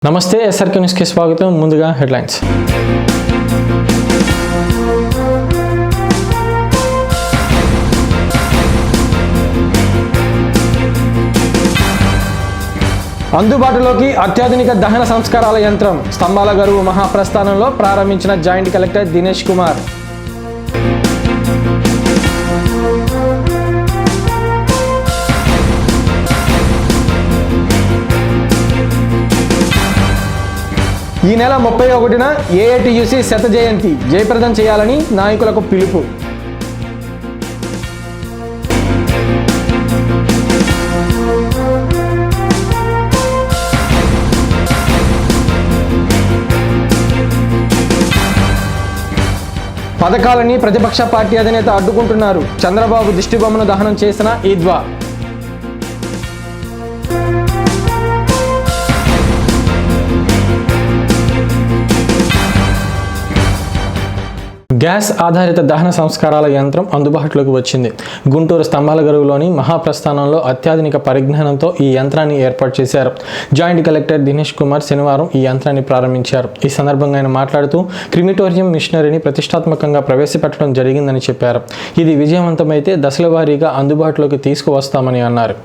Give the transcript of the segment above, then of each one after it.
నమస్తే ఎస్ఆర్కే న్యూస్కి స్వాగతం. ముందుగా హెడ్లైన్స్. అందుబాటులోకి అత్యాధునిక దహన సంస్కారాల యంత్రం. స్తంభాల గరువు మహాప్రస్థానంలో ప్రారంభించిన జాయింట్ కలెక్టర్ దినేష్ కుమార్. ఈ నెల 31న ఏఐటియుసి శత జయంతి జయప్రదం చేయాలని నాయకులకు పిలుపు. పథకాలని ప్రతిపక్ష పార్టీ అధినేత అడ్డుకుంటున్నారు. చంద్రబాబు దిష్టిబొమ్మను దహనం చేసిన ఈద్వా. గ్యాస్ ఆధారిత దహన సంస్కారాల యంత్రం అందుబాటులోకి వచ్చింది. గుంటూరు స్తంభాల గరువులోని మహాప్రస్థానంలో అత్యాధునిక పరిజ్ఞానంతో ఈ యంత్రాన్ని ఏర్పాటు చేశారు. జాయింట్ కలెక్టర్ దినేష్ కుమార్ శనివారం ఈ యంత్రాన్ని ప్రారంభించారు. ఈ సందర్భంగా ఆయన మాట్లాడుతూ క్రిమిటోరియం మిషనరీని ప్రతిష్టాత్మకంగా ప్రవేశపెట్టడం జరిగిందని చెప్పారు. ఇది విజయవంతమైతే దశల వారీగా అందుబాటులోకి తీసుకువస్తామని అన్నారు.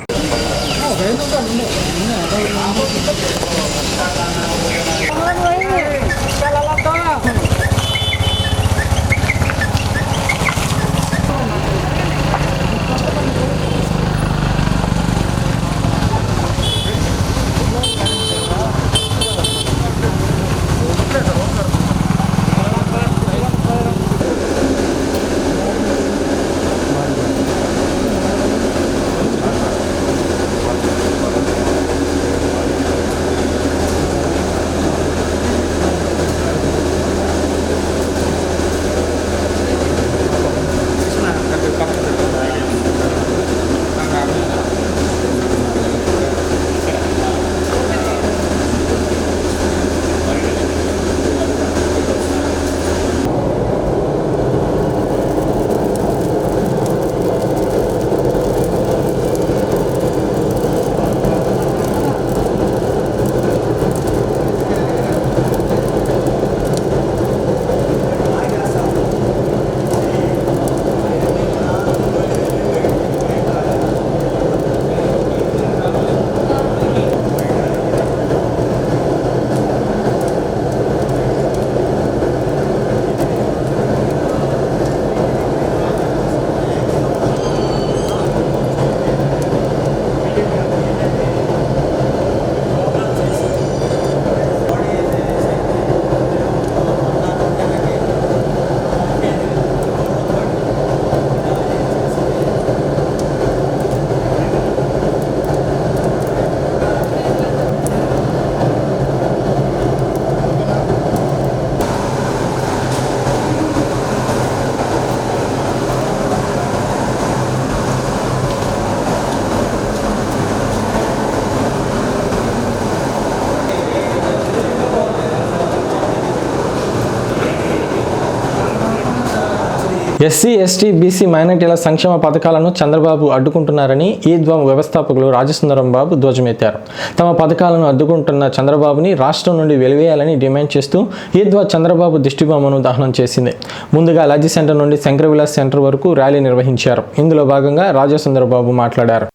ఎస్సీ, ఎస్టీ, బీసీ, మైనారిటీల సంక్షేమ పథకాలను చంద్రబాబు అడ్డుకుంటున్నారని ఈద్వా వ్యవస్థాపకులు రాజసుందరం బాబు ధ్వజమెత్తారు. తమ పథకాలను అడ్డుకుంటున్న చంద్రబాబుని రాష్ట్రం నుండి వెలివేయాలని డిమాండ్ చేస్తూ ఈద్వా చంద్రబాబు దిష్టిబొమ్మను దహనం చేసింది. ముందుగా లజ్జి సెంటర్ నుండి శంకర విలాస్ సెంటర్ వరకు ర్యాలీ నిర్వహించారు. ఇందులో భాగంగా రాజసుందర బాబు మాట్లాడారు.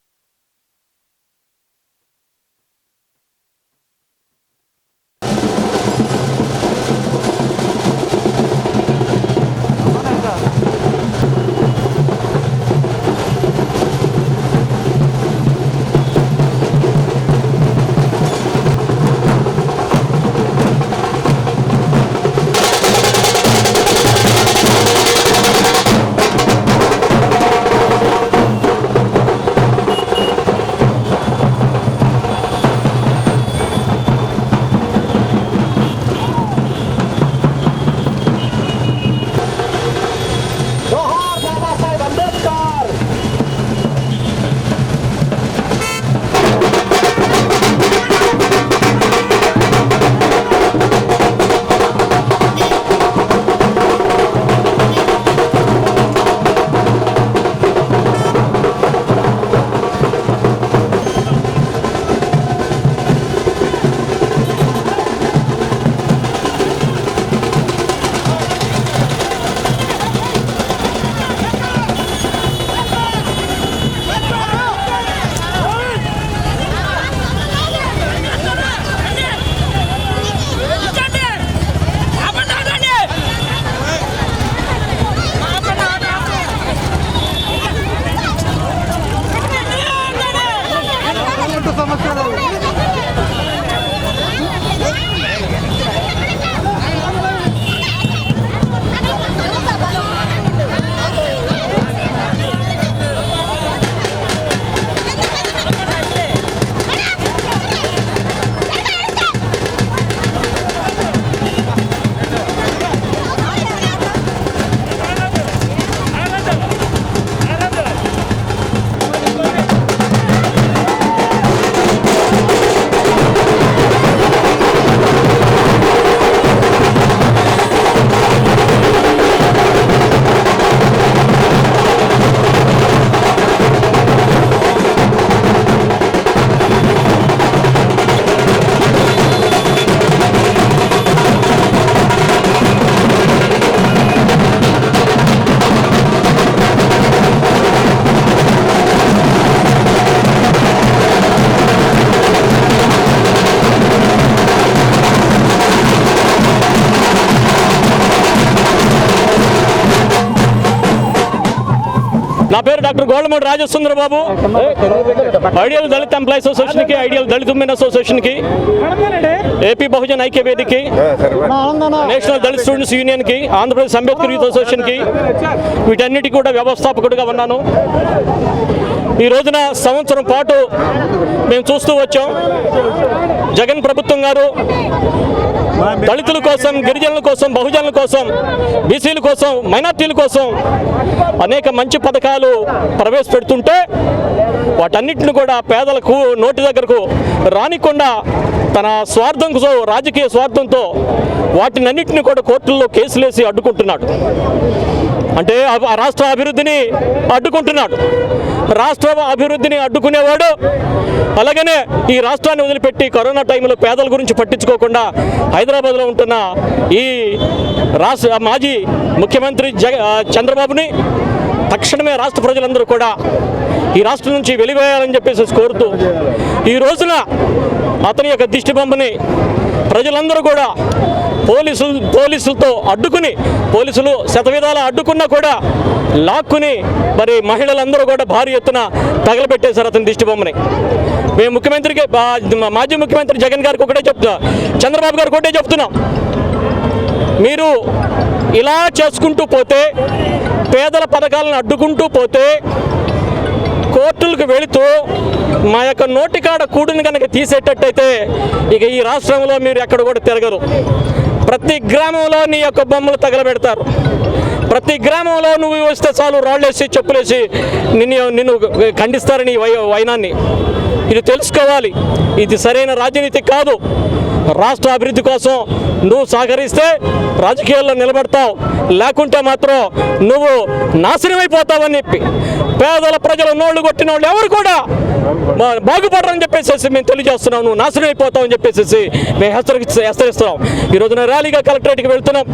నా పేరు doctor Goldamudi Rajasundarababu. Ideal Dalit employees అసోసియేషన్కి, ఐడియల్ దళిత్ ఉమెన్ అసోసియేషన్కి, ఏపీ బహుజన్ ఐక్య వేదికకి, నేషనల్ దళిత్ స్టూడెంట్స్ యూనియన్కి, ఆంధ్రప్రదేశ్ అంబేద్కర్ యూత్ అసోసియేషన్కి, వీటన్నిటికీ కూడా వ్యవస్థాపకుడిగా ఉన్నాను. ఈ రోజున సంవత్సరం పాటు మేము చూస్తూ వచ్చాం. జగన్ ప్రభుత్వం గారు దళితుల కోసం, గిరిజనుల కోసం, బహుజనుల కోసం, బీసీల కోసం, మైనార్టీల కోసం అనేక మంచి పథకాలు ప్రవేశపెడుతుంటే వాటన్నిటిని కూడా పేదలకు నోటి దగ్గరకు రానికుండా తన స్వార్థం కోసం, రాజకీయ స్వార్థంతో వాటినన్నింటినీ కూడా కోర్టుల్లో కేసులేసి అడ్డుకుంటున్నాడు. అంటే ఆ రాష్ట్ర అభివృద్ధిని అడ్డుకుంటున్నాడు. రాష్ట్ర అభివృద్ధిని అడ్డుకునేవాడు అలాగనే ఈ రాష్ట్రాన్ని వదిలిపెట్టి కరోనా టైంలో పేదల గురించి పట్టించుకోకుండా హైదరాబాద్లో ఉంటున్న ఈ రాష్ట్ర మాజీ ముఖ్యమంత్రి చంద్రబాబుని తక్షణమే రాష్ట్ర ప్రజలందరూ కూడా ఈ రాష్ట్రం నుంచి వెలివేయాలని చెప్పేసి కోరుతూ ఈ రోజున అతని యొక్క దిష్టి బొమ్మని ప్రజలందరూ కూడా పోలీసులతో అడ్డుకుని, పోలీసులు శతవిధాలా అడ్డుకున్నా కూడా లాక్కుని మరి మహిళలందరూ కూడా భారీ ఎత్తున తగలబెట్టేశారు అతని దిష్టి బొమ్మని. మేము ముఖ్యమంత్రికి, మాజీ ముఖ్యమంత్రి జగన్ గారికి ఒకటే చెప్తున్నాం, చంద్రబాబు గారికి ఒకటే చెప్తున్నాం, మీరు ఇలా చేసుకుంటూ పోతే, పేదల పథకాలను అడ్డుకుంటూ పోతే, కోర్టులకు వెళుతూ మా యొక్క నోటికాడ కూడుని కనుక తీసేటట్టయితే ఇక ఈ రాష్ట్రంలో మీరు ఎక్కడ కూడా తిరగరు. ప్రతి గ్రామంలో నీ యొక్క బొమ్మలు తగలబెడతారు. ప్రతి గ్రామంలో నువ్వు వస్తే చాలు రాళ్ళేసి చెప్పులేసి నిన్ను ఖండిస్తారని వైనాన్ని. ఇది తెలుసుకోవాలి. ఇది సరైన రాజనీతి కాదు. రాష్ట్ర అభివృద్ధి కోసం నువ్వు సహకరిస్తే రాజకీయాల్లో నిలబడతావు, లేకుంటే మాత్రం నువ్వు నాశనమైపోతావని చెప్పి పేదల ప్రజల నోళ్లు కొట్టిన వాళ్ళు ఎవరు కూడా బాగుపడరని చెప్పేసి మేము తెలియజేస్తున్నాం. నువ్వు నాశనం అయిపోతావని చెప్పేసి మేము హెచ్చరిస్తున్నాం. ఈ రోజున ర్యాలీగా కలెక్టరేట్కి వెళ్తున్నాం.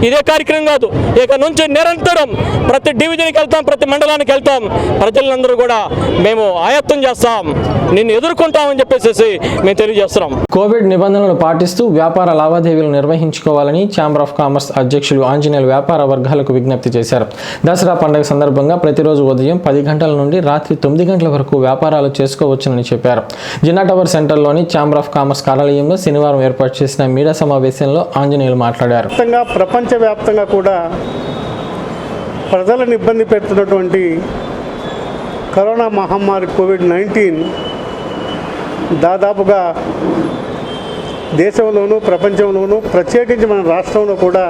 ఇదే కార్యక్రమం కాదు, ఇక నుంచి నిరంతరం ప్రతి డివిజన్కి వెళ్తాం, ప్రతి మండలానికి వెళ్తాం. ప్రజలందరూ కూడా మేము ఆయత్తం చేస్తాం, నిన్ను ఎదుర్కొంటామని చెప్పేసి మేము తెలియజేస్తున్నాం. కోవిడ్ నిబంధనలు పాటిస్తూ వ్యాపార లావాదేవీలు నిర్వహించుకోవాలని ఛాంబర్ ఆఫ్ కామర్స్ అధ్యక్షులు ఆంజనేయులు వ్యాపార వర్గాలకు విజ్ఞప్తి చేశారు. దసరా పండుగ సందర్భంగా ప్రతిరోజు ఉదయం 10 గంటల నుండి రాత్రి 9 గంటల వరకు వ్యాపారాలు చేసుకోవచ్చునని చెప్పారు. జిన్నా టవర్ సెంటర్లోని ఛాంబర్ ఆఫ్ కామర్స్ కార్యాలయంలో శనివారం ఏర్పాటు చేసిన మీడియా సమావేశంలో ఆంజనేయులు మాట్లాడారు. ప్రపంచవ్యాప్తంగా కూడా ప్రజలను ఇబ్బంది పెడుతున్నటువంటి కరోనా మహమ్మారి కోవిడ్-19 దాదాపుగా దేశంలోనూ ప్రపంచంలోనూ ప్రత్యేకించి మన రాష్ట్రంలో కూడా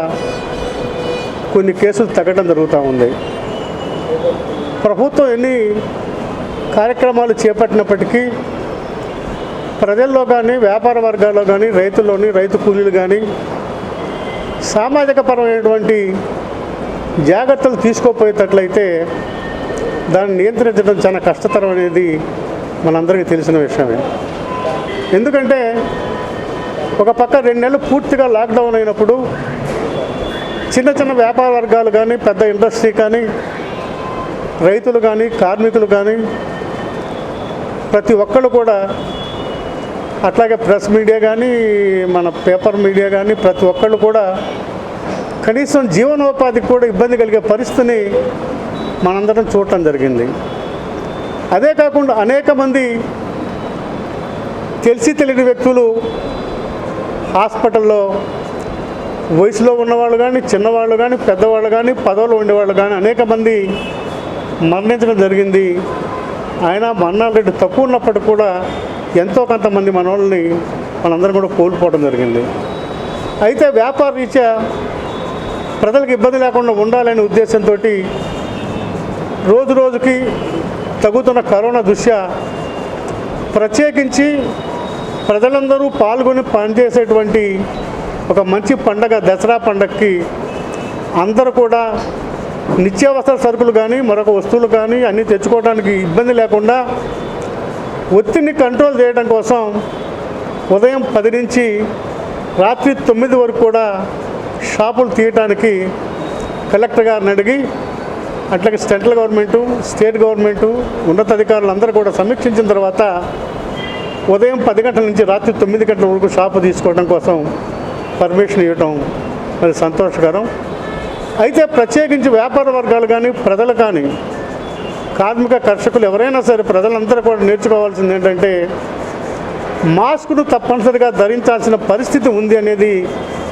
కొన్ని కేసులు తగ్గడం జరుగుతూ ఉంది. ప్రభుత్వం ఎన్ని కార్యక్రమాలు చేపట్టినప్పటికీ ప్రజల్లో కానీ, వ్యాపార వర్గాల్లో కానీ, రైతుల్లోని, రైతు కూలీలు కానీ సామాజిక పరమైనటువంటి జాగ్రత్తలు తీసుకోపోయేటట్లయితే దాన్ని నియంత్రించడం చాలా కష్టతరం అనేది మనందరికీ తెలిసిన విషయమే. ఎందుకంటే ఒక పక్క 2 నెలలు పూర్తిగా లాక్డౌన్ అయినప్పుడు చిన్న చిన్న వ్యాపార వర్గాలు కానీ, పెద్ద ఇండస్ట్రీ కానీ, రైతులు కానీ, కార్మికులు కానీ ప్రతి ఒక్కళ్ళు కూడా, అట్లాగే ప్రెస్ మీడియా కానీ, మన పేపర్ మీడియా కానీ ప్రతి ఒక్కళ్ళు కూడా కనీసం జీవనోపాధికి కూడా ఇబ్బంది కలిగే పరిస్థితిని మనందరం చూడటం జరిగింది. అదే కాకుండా అనేక మంది తెలిసి తెలియని వ్యక్తులు హాస్పిటల్లో వయసులో ఉన్నవాళ్ళు కానీ, చిన్నవాళ్ళు కానీ, పెద్దవాళ్ళు కానీ, పదవులు ఉండేవాళ్ళు కానీ అనేక మంది మరణించడం జరిగింది. ఆయన మరణాల రేటు తక్కువ ఉన్నప్పటికీ కూడా ఎంతో కొంతమంది మన వాళ్ళని మనందరం కూడా కోల్పోవడం జరిగింది. అయితే వ్యాపార రీత్యా ప్రజలకు ఇబ్బంది లేకుండా ఉండాలనే ఉద్దేశంతో రోజు రోజుకి తగ్గుతున్న కరోనా దృష్ట్యా ప్రత్యేకించి ప్రజలందరూ పాల్గొని పనిచేసేటువంటి ఒక మంచి పండగ దసరా పండగకి అందరూ కూడా నిత్యావసర సరుకులు కానీ, మరొక వస్తువులు కానీ అన్నీ తెచ్చుకోవడానికి ఇబ్బంది లేకుండా ఒత్తిడిని కంట్రోల్ చేయడం కోసం ఉదయం 10 నుంచి రాత్రి 9 వరకు కూడా షాపులు తీయటానికి కలెక్టర్ గారిని అడిగి, అట్లాగే సెంట్రల్ గవర్నమెంటు, స్టేట్ గవర్నమెంటు, ఉన్నతాధికారులు అందరూ కూడా సమీక్షించిన తర్వాత ఉదయం 10 గంటల నుంచి రాత్రి 9 గంటల వరకు షాపు తీసుకోవడం కోసం పర్మిషన్ ఇవ్వటం మరి సంతోషకరం. అయితే ప్రత్యేకించి వ్యాపార వర్గాలు కానీ, ప్రజలు కానీ కార్మిక కర్షకులు ఎవరైనా సరే ప్రజలందరూ కూడా నేర్చుకోవాల్సింది ఏంటంటే మాస్కును తప్పనిసరిగా ధరించాల్సిన పరిస్థితి ఉంది అనేది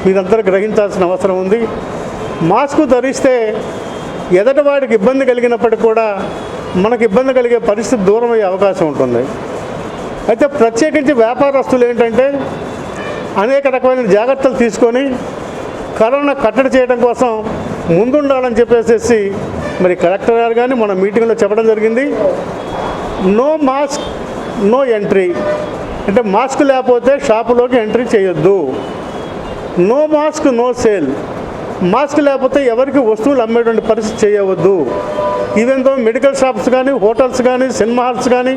మీరందరూ గ్రహించాల్సిన అవసరం ఉంది. మాస్కు ధరిస్తే ఎదటివాడికి ఇబ్బంది కలిగినప్పటికీ కూడా మనకు ఇబ్బంది కలిగే పరిస్థితి దూరం అయ్యే అవకాశం ఉంటుంది. అయితే ప్రత్యేకించి వ్యాపారస్తులు ఏంటంటే అనేక రకమైన జాగ్రత్తలు తీసుకొని కరోనా కట్టడి చేయడం కోసం ముందుండాలని చెప్పేసి మరి కలెక్టర్ గారు కానీ మన మీటింగ్లో చెప్పడం జరిగింది. నో మాస్క్ నో ఎంట్రీ, అంటే మాస్క్ లేకపోతే షాపులోకి ఎంట్రీ చేయొద్దు. No mask no sale, mask లేకపోతే ఎవరికి వస్తువులు అమ్మేటువంటి పరిస్థితి చేయవద్దు. ఈవెంతో మెడికల్ షాప్స్ కానీ, హోటల్స్ కానీ, సినిమా హాల్స్ కానీ,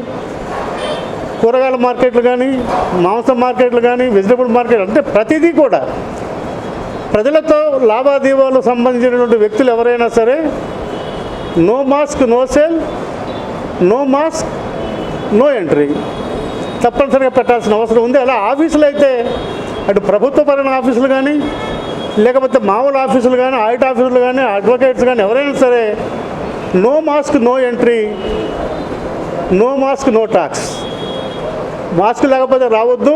కూరగాయల మార్కెట్లు కానీ, మాంసం మార్కెట్లు కానీ, వెజిటబుల్ మార్కెట్, అంటే ప్రతిదీ కూడా ప్రజలతో లావాదేవీలు సంబంధించినటువంటి వ్యక్తులు ఎవరైనా సరే no mask no sale, no mask no entry తప్పనిసరిగా పెట్టాల్సిన అవసరం ఉంది. అలా ఆఫీసులు అయితే అటు ప్రభుత్వపరమైన ఆఫీసులు కానీ, లేకపోతే మామూలు ఆఫీసులు కానీ, ఆడిట్ ఆఫీసులు కానీ, అడ్వకేట్స్ కానీ ఎవరైనా సరే no mask no entry, no mask no talks. Mask లేకపోతే రావద్దు,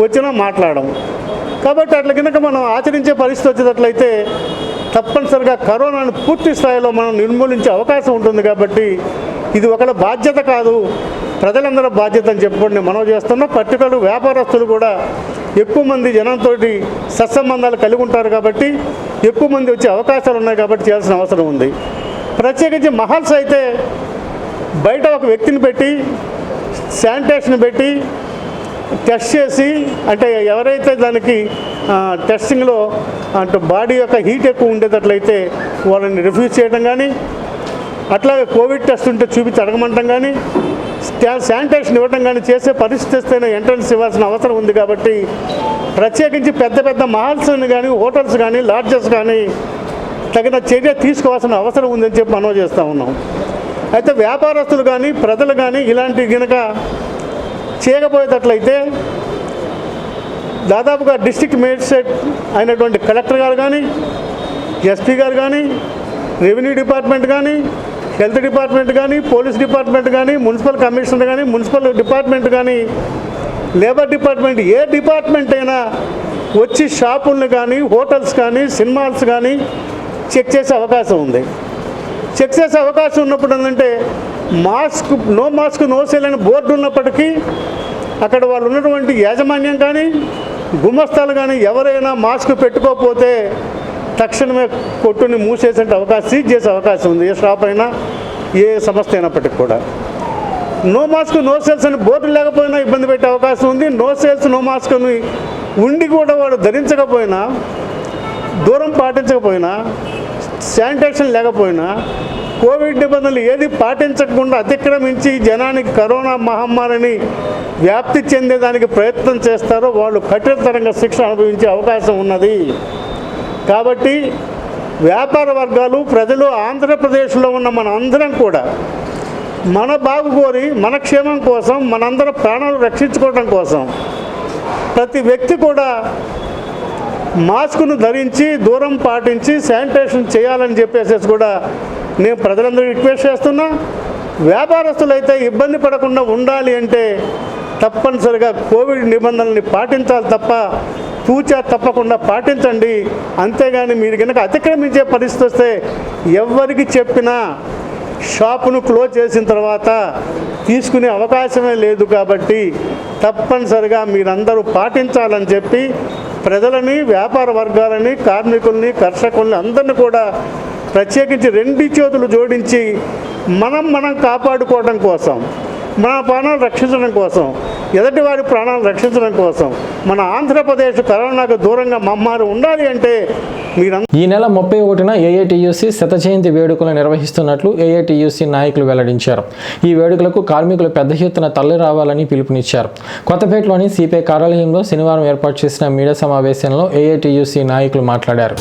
వచ్చినా మాట్లాడడం. కాబట్టి అట్లా కనుక మనం ఆచరించే పరిస్థితి వచ్చేటట్లయితే తప్పనిసరిగా కరోనాను పూర్తి స్థాయిలో మనం నిర్మూలించే అవకాశం ఉంటుంది. కాబట్టి ఇది ఒకళ్ళ బాధ్యత కాదు, ప్రజలందరూ బాధ్యత అని చెప్పుకొని నేను మనవి చేస్తున్నా. పర్టికులర్ వ్యాపారస్తులు కూడా ఎక్కువ మంది జనంతో సత్సంబంధాలు కలిగి ఉంటారు కాబట్టి ఎక్కువ మంది వచ్చే అవకాశాలు ఉన్నాయి కాబట్టి చేయాల్సిన అవసరం ఉంది. ప్రత్యేకించి మహల్స్ అయితే బయట ఒక వ్యక్తిని పెట్టి శానిటేషన్ పెట్టి టెస్ట్ చేసి, అంటే ఎవరైతే దానికి టెస్టింగ్లో అంటే బాడీ యొక్క హీట్ ఎక్కువ ఉండేటట్లయితే వాళ్ళని రిఫ్యూజ్ చేయడం కానీ, అట్లాగే కోవిడ్ టెస్ట్ ఉంటే చూపించి అడగమంటాం కానీ, శానిటేషన్ ఇవ్వడం కానీ చేసే పరిస్థితి వస్తేనే ఎంట్రన్స్ ఇవ్వాల్సిన అవసరం ఉంది. కాబట్టి ప్రత్యేకించి పెద్ద పెద్ద మాల్స్ని కానీ, హోటల్స్ కానీ, లాడ్జెస్ కానీ తగిన చర్య తీసుకోవాల్సిన అవసరం ఉందని చెప్పి మనం చేస్తూ ఉన్నాం. అయితే వ్యాపారస్తులు కానీ, ప్రజలు కానీ ఇలాంటి కనుక చేయకపోయేటట్లయితే దాదాపుగా డిస్ట్రిక్ట్ మేజిస్ట్రేట్ అయినటువంటి కలెక్టర్ గారు కానీ, ఎస్పీ గారు కానీ, రెవెన్యూ డిపార్ట్మెంట్ కానీ, హెల్త్ డిపార్ట్మెంట్ కానీ, పోలీస్ డిపార్ట్మెంట్ కానీ, మున్సిపల్ కమిషనర్ కానీ, మున్సిపల్ డిపార్ట్మెంట్ కానీ, లేబర్ డిపార్ట్మెంట్, ఏ డిపార్ట్మెంట్ అయినా వచ్చి షాపులను కానీ, హోటల్స్ కానీ, సినిమా హాల్స్ కానీ చెక్ చేసే అవకాశం ఉంది. చెక్ చేసే అవకాశం ఉన్నప్పుడు ఏంటంటే mask no mask no sale అని బోర్డు ఉన్నప్పటికీ అక్కడ వాళ్ళు ఉన్నటువంటి యాజమాన్యం కానీ, గుమస్తాలు కానీ ఎవరైనా మాస్క్ పెట్టుకోకపోతే తక్షణమే కొట్టుని మూసేసే అవకాశం, సీజ్ చేసే అవకాశం ఉంది. ఏ షాప్ అయినా, ఏ సంస్థ అయినప్పటికీ కూడా నో మాస్క్ నో సేల్స్ అని బోర్డు లేకపోయినా ఇబ్బంది పెట్టే అవకాశం ఉంది. నో సేల్స్ నో మాస్క్ అని ఉండి కూడా వాడు ధరించకపోయినా, దూరం పాటించకపోయినా, శానిటేషన్ లేకపోయినా, కోవిడ్ నిబంధనలు ఏది పాటించకుండా అతిక్రమించి జనానికి కరోనా మహమ్మారిని వ్యాప్తి చెందేదానికి ప్రయత్నం చేస్తారో వాళ్ళు కఠినతరంగా శిక్ష అనుభవించే అవకాశం ఉన్నది. కాబట్టి వ్యాపార వర్గాలు, ప్రజలు, ఆంధ్రప్రదేశ్లో ఉన్న మన అందరం కూడా మన బాగు కోరి, మన క్షేమం కోసం, మనందరం ప్రాణాలు రక్షించుకోవడం కోసం ప్రతి వ్యక్తి కూడా మాస్కును ధరించి, దూరం పాటించి, శానిటేషన్ చేయాలని చెప్పేసి కూడా నేను ప్రజలందరూ రిక్వెస్ట్ చేస్తున్నా. వ్యాపారస్తులు అయితే ఇబ్బంది పడకుండా ఉండాలి అంటే తప్పనిసరిగా కోవిడ్ నిబంధనల్ని పాటించాలి తప్ప తూచా తప్పకుండా పాటించండి. అంతేగాని మీరు కనుక అతిక్రమించే పరిస్థితి వస్తే ఎవరికి చెప్పినా షాపును క్లోజ్ చేసిన తర్వాత తీసుకునే అవకాశమే లేదు. కాబట్టి తప్పనిసరిగా మీరందరూ పాటించాలని చెప్పి ప్రజలని, వ్యాపార వర్గాలని, కార్మికుల్ని, కర్షకుల్ని అందరినీ కూడా ప్రత్యేకించి రెండు చేతులు జోడించి మనం కాపాడుకోవడం కోసం, మన ప్రాణాలు రక్షించడం కోసం, ఎదుటివారి ప్రాణాలు రక్షించడం కోసం మన ఆంధ్రప్రదేశ్ కరోనాకు దూరంగా మమ్మారు ఉండాలి అంటే ఈ నెల 31న ఏఐటియుసి శత జయంతి వేడుకలు నిర్వహిస్తున్నట్లు ఏఐటియుసి నాయకులు వెల్లడించారు. ఈ వేడుకలకు కార్మికులు పెద్ద ఎత్తున తరలి రావాలని పిలుపునిచ్చారు. కొత్తపేటలోని సిపిఐ కార్యాలయంలో శనివారం ఏర్పాటు చేసిన మీడియా సమావేశంలో ఏఐటియుసి నాయకులు మాట్లాడారు.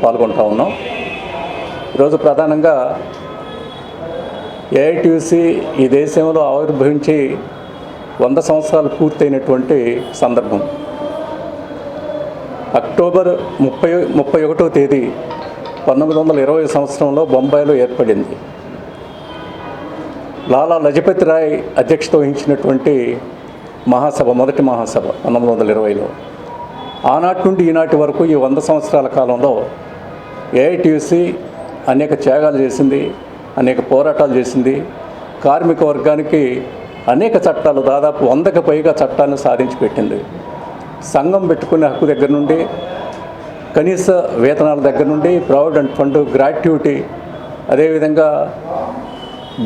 పాల్గొంటూ ఉన్నాం. ఈరోజు ప్రధానంగా ఏఐటీయూసీ ఈ దేశంలో ఆవిర్భవించి 100 సంవత్సరాలు పూర్తయినటువంటి సందర్భం. అక్టోబర్ 31వ తేదీ 1920 సంవత్సరంలో బొంబాయిలో ఏర్పడింది. లాలా లజపతి రాయ్ అధ్యక్షత వహించినటువంటి మహాసభ, మొదటి మహాసభ 1920లో. ఆనాటి నుండి ఈనాటి వరకు ఈ 100 సంవత్సరాల కాలంలో ఏఐటీయూసీ అనేక త్యాగాలు చేసింది, అనేక పోరాటాలు చేసింది. కార్మిక వర్గానికి అనేక చట్టాలు, దాదాపు 100కు పైగా చట్టాలను సాధించి పెట్టింది. సంఘం పెట్టుకునే హక్కు దగ్గర నుండి, కనీస వేతనాల దగ్గర నుండి, ప్రావిడెంట్ ఫండ్, గ్రాట్యుటీ, అదేవిధంగా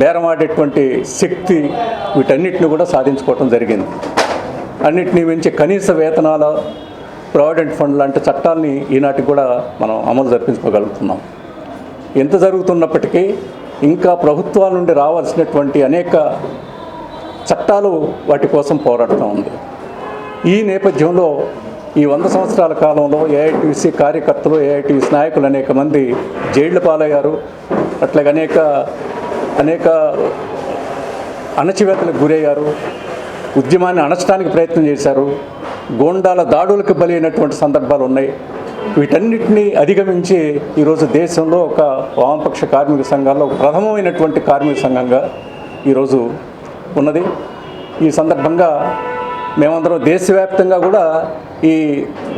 బేరమాడేటువంటి శక్తి, వీటన్నిటిని కూడా సాధించుకోవటం జరిగింది. అన్నిటినీ మించి కనీస వేతనాల, ప్రావిడెంట్ ఫండ్ లాంటి చట్టాలని ఈనాటికి కూడా మనం అమలు జరిపించుకోగలుగుతున్నాం. ఎంత జరుగుతున్నప్పటికీ ఇంకా ప్రభుత్వాల నుండి రావాల్సినటువంటి అనేక చట్టాలు వాటి కోసం పోరాడుతూ ఉంది. ఈ నేపథ్యంలో ఈ 100 సంవత్సరాల కాలంలో ఏఐటీయూసీ కార్యకర్తలు, ఏఐటీయూసీ నాయకులు అనేక మంది జైళ్ల పాలయ్యారు. అట్లాగే అనేక అణచివేతలకు గురయ్యారు. ఉద్యమాన్ని అణచడానికి ప్రయత్నం చేశారు. గోండాల దాడులకు బలి అయినటువంటి సందర్భాలు ఉన్నాయి. వీటన్నిటినీ అధిగమించి ఈరోజు దేశంలో ఒక వామపక్ష కార్మిక సంఘాల్లో ప్రథమమైనటువంటి కార్మిక సంఘంగా ఈరోజు ఉన్నది. ఈ సందర్భంగా మేమందరం దేశవ్యాప్తంగా కూడా ఈ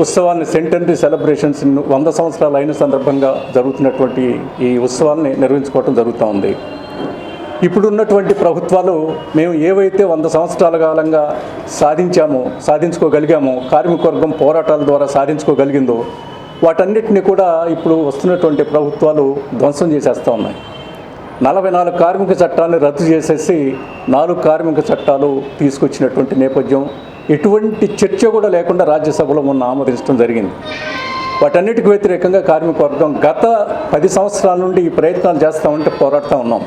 ఉత్సవాన్ని, సెంటనరీ సెలబ్రేషన్స్ 100 సంవత్సరాలు అయిన సందర్భంగా జరుగుతున్నటువంటి ఈ ఉత్సవాన్ని నిర్వహించుకోవడం జరుగుతూ ఉంది. ఇప్పుడున్నటువంటి ప్రభుత్వాలు మేము ఏవైతే 100 సంవత్సరాల కాలంగా సాధించుకోగలిగామో, కార్మిక వర్గం పోరాటాల ద్వారా సాధించుకోగలిగిందో వాటన్నిటిని కూడా ఇప్పుడు వస్తున్నటువంటి ప్రభుత్వాలు ధ్వంసం చేసేస్తూ ఉన్నాయి. 44 కార్మిక చట్టాలను రద్దు చేసేసి 4 కార్మిక చట్టాలు తీసుకొచ్చినటువంటి నేపథ్యం. ఎటువంటి చర్చ కూడా లేకుండా రాజ్యసభలో మొన్న ఆమోదించడం జరిగింది. వాటన్నిటికి వ్యతిరేకంగా కార్మిక వర్గం గత 10 సంవత్సరాల నుండి ఈ ప్రయత్నాలు చేస్తామంటే పోరాడుతూ ఉన్నాం.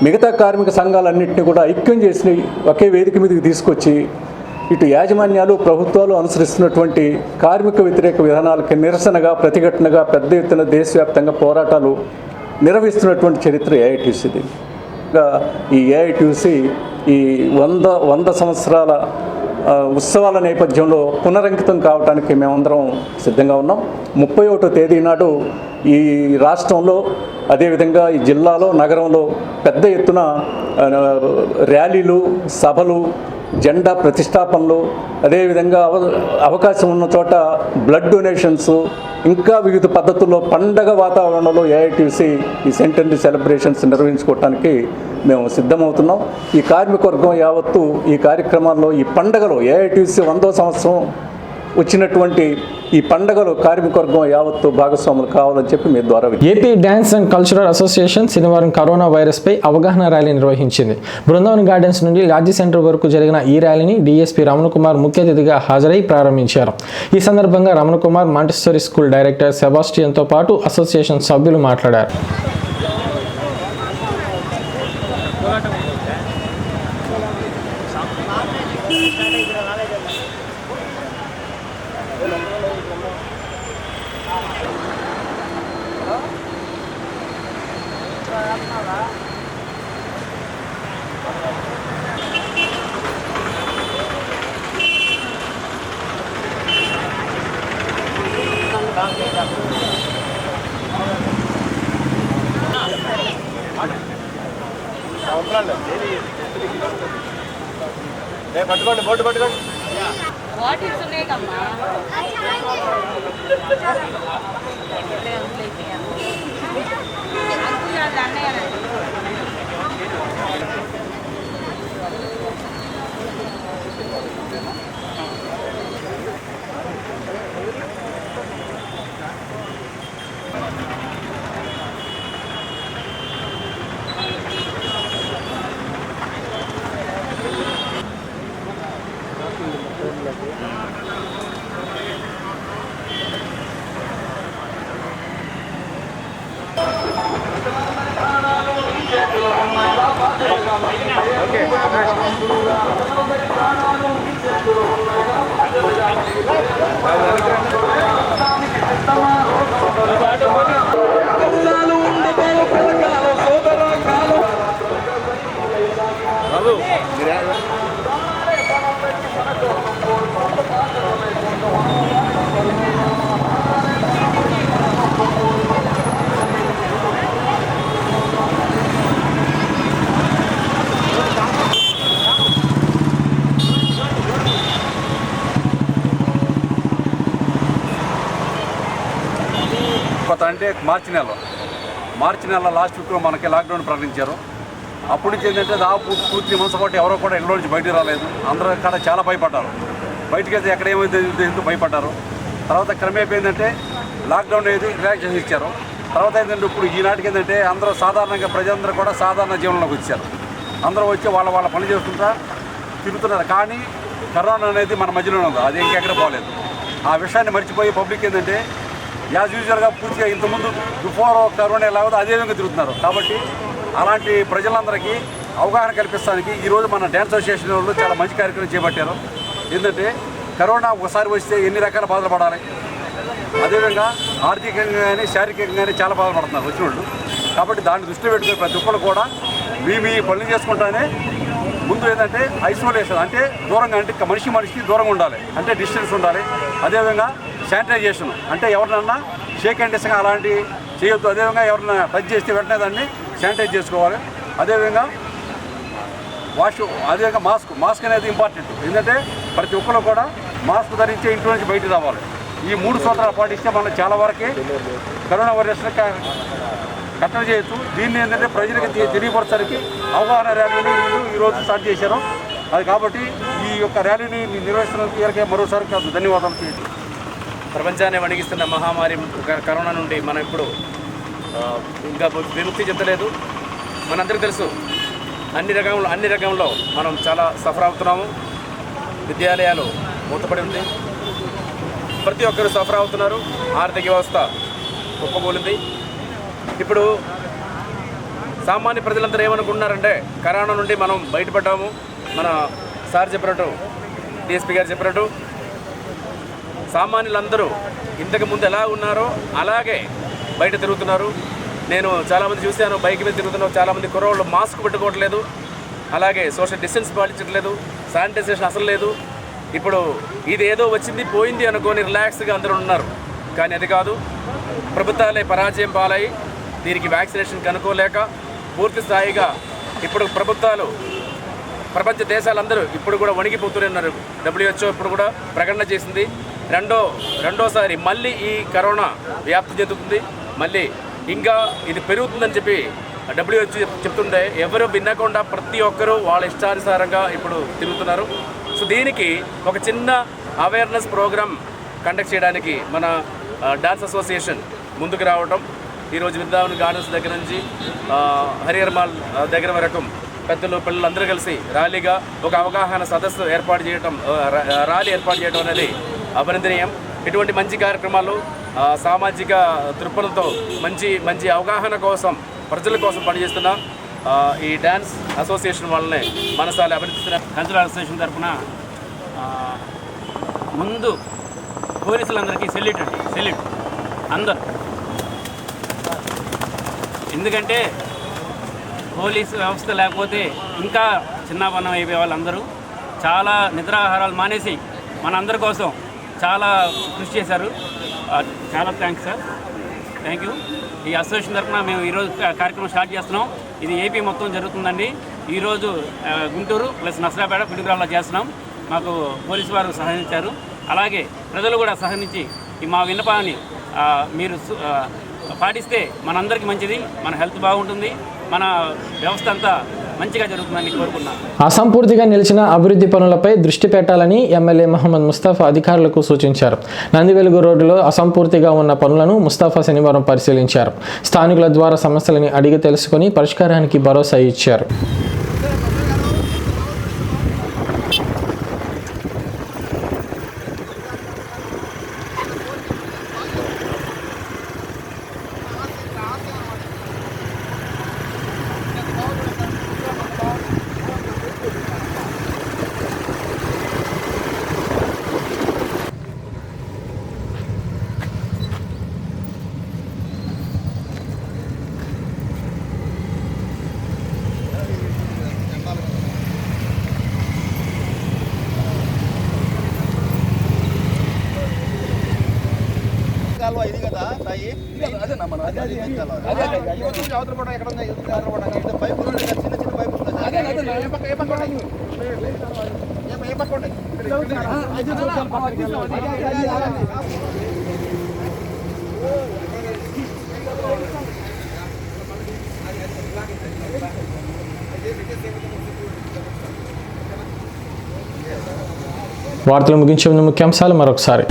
మిగతా కార్మిక సంఘాలన్నింటినీ కూడా ఐక్యం చేసి ఒకే వేదిక మీదకి తీసుకొచ్చి ఇటు యాజమాన్యాలు, ప్రభుత్వాలు అనుసరిస్తున్నటువంటి కార్మిక వ్యతిరేక విధానాలకి నిరసనగా, ప్రతిఘటనగా పెద్ద ఎత్తున దేశవ్యాప్తంగా పోరాటాలు నిర్వహిస్తున్నటువంటి చరిత్ర ఏఐటీయూసీది. ఈ ఏఐటీయూసీ ఈ 100 సంవత్సరాల ఉత్సవాల నేపథ్యంలో పునరంకితం కావడానికి మేమందరం సిద్ధంగా ఉన్నాం. 31వ తేదీ నాడు ఈ రాష్ట్రంలో, అదేవిధంగా ఈ జిల్లాలో, నగరంలో పెద్ద ఎత్తున ర్యాలీలు, సభలు, జెండా ప్రతిష్టాపనలు, అదేవిధంగా అవకాశం ఉన్న చోట బ్లడ్ డొనేషన్స్, ఇంకా వివిధ పద్ధతుల్లో పండగ వాతావరణంలో ఏఐటీయూసీ ఈ సెంటనరీ సెలబ్రేషన్స్ నిర్వహించుకోవడానికి మేము సిద్ధమవుతున్నాం. ఈ కార్మిక వర్గం యావత్తు ఈ కార్యక్రమాల్లో, ఈ పండగలో, ఏఐటీయూసీ 100వ సంవత్సరం వచ్చినటువంటి ఈ పండగలో కార్మిక వర్గం యావత్తు భాగస్వాములు కావాలని చెప్పి మీ ద్వారా. AP dance and cultural association శనివారం కరోనా వైరస్పై అవగాహన ర్యాలీ నిర్వహించింది. బృందావన్ గార్డెన్స్ నుండి లాడ్జీ సెంటర్ వరకు జరిగిన ఈ ర్యాలీని డీఎస్పీ రమణకుమార్ ముఖ్య అతిథిగా హాజరై ప్రారంభించారు. ఈ సందర్భంగా రమణకుమార్ మాంటెస్సరీ స్కూల్ డైరెక్టర్ సెబాస్టియన్తో పాటు అసోసియేషన్ సభ్యులు మాట్లాడారు. పట్టుకోండి, బోటు పట్టుకోండి. వాటర్ ఉన్నాయి కమ్మా. Okay. కొత్త అంటే మార్చి నెల లాస్ట్ వీక్లో మనకి లాక్డౌన్ ప్రకటించారు. అప్పటి నుంచి ఏంటంటే దాదాపు 2-3 మంత్స్ పాటు ఎవరో కూడా ఇంట్లో నుంచి బయటికి రాలేదు. అందరూ ఇక్కడ చాలా భయపడ్డారు. బయటికి వెళ్తే ఎక్కడ ఏమైతే ఎందుకు భయపడ్డారు. తర్వాత క్రమేపీ ఏంటంటే లాక్డౌన్ అనేది రిలాక్సేషన్ ఇచ్చారు. తర్వాత ఏంటంటే ఇప్పుడు ఈనాటికి ఏంటంటే అందరూ సాధారణంగా ప్రజలందరూ కూడా సాధారణ జీవనంలోకి వచ్చారు. అందరూ వచ్చి వాళ్ళ పని చేసుకుంటా తిరుగుతున్నారు. కానీ కరోనా అనేది మన మధ్యలోనే ఉంది, అది ఇంకెక్కడ పోలేదు. ఆ విషయాన్ని మర్చిపోయి పబ్లిక్ ఏంటంటే యాజ్ యూజువల్గా పూర్తిగా ఇంతకుముందు బిఫోర్ కరోనా ఎలా ఉందో అదే విధంగా తిరుగుతున్నారు. కాబట్టి అలాంటి ప్రజలందరికీ అవగాహన కల్పించడానికి ఈరోజు మన డ్యాన్స్ అసోసియేషన్ వాళ్ళు చాలా మంచి కార్యక్రమం చేపట్టారు. ఏంటంటే కరోనా ఒకసారి వస్తే ఎన్ని రకాల బాధలు పడాలి, అదేవిధంగా ఆర్థికంగా కానీ శారీరకంగా కానీ చాలా బాధపడుతున్నారు వచ్చిన వాళ్ళు. కాబట్టి దాన్ని దృష్టిలో పెట్టుకుని ప్రతి ఒక్కరు కూడా మీ పనులు చేసుకుంటానే ముందు ఏంటంటే ఐసోలేషన్ అంటే దూరంగా, అంటే మనిషికి దూరంగా ఉండాలి, అంటే డిస్టెన్స్ ఉండాలి. అదేవిధంగా శానిటైజేషన్ అంటే ఎవరినన్నా షేక్ హ్యాండ్స్గా అలాంటివి చేయొద్దు. అదేవిధంగా ఎవరైనా టచ్ చేస్తే వెంటనే దాన్ని శానిటైజ్ చేసుకోవాలి. అదేవిధంగా అదేవిధంగా మాస్క్ అనేది ఇంపార్టెంట్. ఎందుకంటే ప్రతి ఒక్కరు కూడా మాస్క్ ధరించి ఇంట్లో నుంచి బయటకు రావాలి. ఈ 3 సూత్రాలు పాటిస్తే మనం చాలా వరకు కరోనా వైరస్ కట్టడి చేయొచ్చు. దీన్ని ఏంటంటే ప్రజలకు తెలియపరచడానికి అవగాహన ర్యాలీని ఈరోజు స్టార్ట్ చేశారు. అది కాబట్టి ఈ యొక్క ర్యాలీని నిర్వహిస్తున్నందుకు మరోసారి ధన్యవాదాలు చేయొచ్చు. ప్రపంచాన్ని వణిగిస్తున్న మహమ్మారి కరోనా నుండి మనం ఇప్పుడు ఇంకా విముక్తి చెందలేదు. మనందరికీ తెలుసు అన్ని రంగంలో మనం చాలా సఫర్ అవుతున్నాము. విద్యాలయాలు మూతపడి ఉంది, ప్రతి ఒక్కరు సఫర్ అవుతున్నారు. ఆర్థిక వ్యవస్థ కుప్పకూలింది. ఇప్పుడు సామాన్య ప్రజలందరూ ఏమనుకుంటున్నారంటే కరోనా నుండి మనం బయటపడ్డాము. మన సార్ చెప్పినట్టు, డిఎస్పీ గారు చెప్పినట్టు సామాన్యులందరూ ఇంతకుముందు ఎలా ఉన్నారో అలాగే బయట తిరుగుతున్నారు. నేను చాలామంది చూశాను, బైక్ మీద తిరుగుతున్నారు. చాలామంది కుర్రోళ్ళు మాస్క్ పెట్టుకోవట్లేదు, అలాగే సోషల్ డిస్టెన్స్ పాటించట్లేదు, శానిటైజేషన్ అసలు లేదు. ఇప్పుడు ఇది ఏదో వచ్చింది పోయింది అనుకొని రిలాక్స్గా అందరూ ఉన్నారు. కానీ అది కాదు, ప్రభుత్వాలే పరాజయం పాలై దీనికి వ్యాక్సినేషన్ కనుక్కోలేక పూర్తి స్థాయిగా ఇప్పుడు ప్రభుత్వాలు ప్రపంచ దేశాలందరూ ఇప్పుడు కూడా వణిగిపోతున్నారు. WHO ఇప్పుడు కూడా ప్రకటన చేసింది రెండోసారి మళ్ళీ ఈ కరోనా వ్యాప్తి చెందుతుంది, మళ్ళీ ఇంకా ఇది పెరుగుతుందని చెప్పి WHO చెప్తుంటే ఎవరు వినకుండా ప్రతి ఒక్కరూ వాళ్ళ ఇష్టానుసారంగా ఇప్పుడు తిరుగుతున్నారు. సో దీనికి ఒక చిన్న అవేర్నెస్ ప్రోగ్రామ్ కండక్ట్ చేయడానికి మన డాన్స్ అసోసియేషన్ ముందుకు రావడం, ఈరోజు బృందావన్ గార్డెన్స్ దగ్గర నుంచి హరిహర్ మాల్ దగ్గర వరకు పెద్దలు పిల్లలందరూ కలిసి ర్యాలీగా ఒక అవగాహన సదస్సు ర్యాలీ ఏర్పాటు చేయడం అనేది అభినందనీయం. ఇటువంటి మంచి కార్యక్రమాలు సామాజిక దృక్పథంతో మంచి అవగాహన కోసం, ప్రజల కోసం పనిచేస్తున్న ఈ డ్యాన్స్ అసోసియేషన్ వాళ్ళని మనసారి అభినందిస్తున్న కల్చరల్ అసోసియేషన్ తరఫున ముందు పోలీసులందరికీ సెల్యూట్ అందరూ. ఎందుకంటే పోలీసు వ్యవస్థ లేకపోతే ఇంకా చిన్నాపన్నం అయిపోయే వాళ్ళందరూ చాలా నిద్రాహారాలు మానేసి మనందరి కోసం చాలా కృషి చేశారు. చాలా థ్యాంక్స్ సార్, థ్యాంక్ యూ. ఈ అసోసియేషన్ తరఫున మేము ఈరోజు కార్యక్రమం స్టార్ట్ చేస్తున్నాం. ఇది ఏపీ మొత్తం జరుగుతుందండి. ఈరోజు గుంటూరు ప్లస్ నసరాపేట పిడుగురాల్లో చేస్తున్నాం. మాకు పోలీసు వారు సహకరించారు, అలాగే ప్రజలు కూడా సహకరించి మా విన్నపాన్ని మీరు పాటిస్తే మనందరికీ మంచిది, మన హెల్త్ బాగుంటుంది, మన వ్యవస్థ అంతా మంచిగా జరుగుతుందని కోరుకున్నాను. అసంపూర్తిగా నిలిచిన అభివృద్ధి పనులపై దృష్టి పెట్టాలని ఎమ్మెల్యే మహమ్మద్ ముస్తఫా అధికారులకు సూచించారు. నందివెలుగు రోడ్డులో అసంపూర్తిగా ఉన్న పనులను ముస్తఫా శనివారం పరిశీలించారు. స్థానికుల ద్వారా సమస్యలని అడిగి తెలుసుకుని పరిష్కారానికి భరోసా ఇచ్చారు. రాయి అవతల కూడా ఎక్కడ ఉన్నాయి పైపు చిన్న చిన్న పైపు ఏ పక్క ఉన్నాయి వార్తలు ముగించే ముందు ముఖ్యాంశాలు మరొకసారి.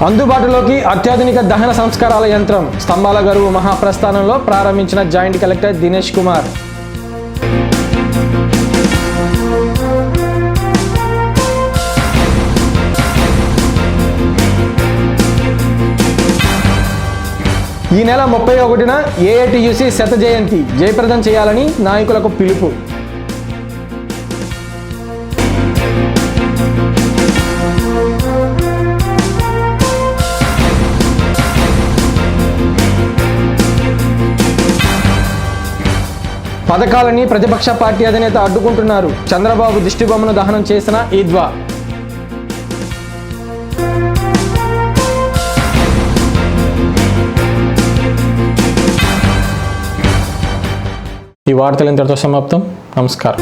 అందుబాటులోకి అత్యాధునిక దహన సంస్కారాల యంత్రం స్తంభాల గరువు మహాప్రస్థానంలో ప్రారంభించిన జాయింట్ కలెక్టర్ దినేష్ కుమార్. ఈ నెల 31న ఏఐటియుసి శత జయంతి జయప్రదం చేయాలని నాయకులకు పిలుపు. పథకాలని ప్రతిపక్ష పార్టీ అధినేత అడ్డుకుంటున్నారు. చంద్రబాబు దిష్టిబొమ్మను దహనం చేసిన ఈద్వా. ఈ వార్తలు ఇంతటితో సమాప్తం. నమస్కారం.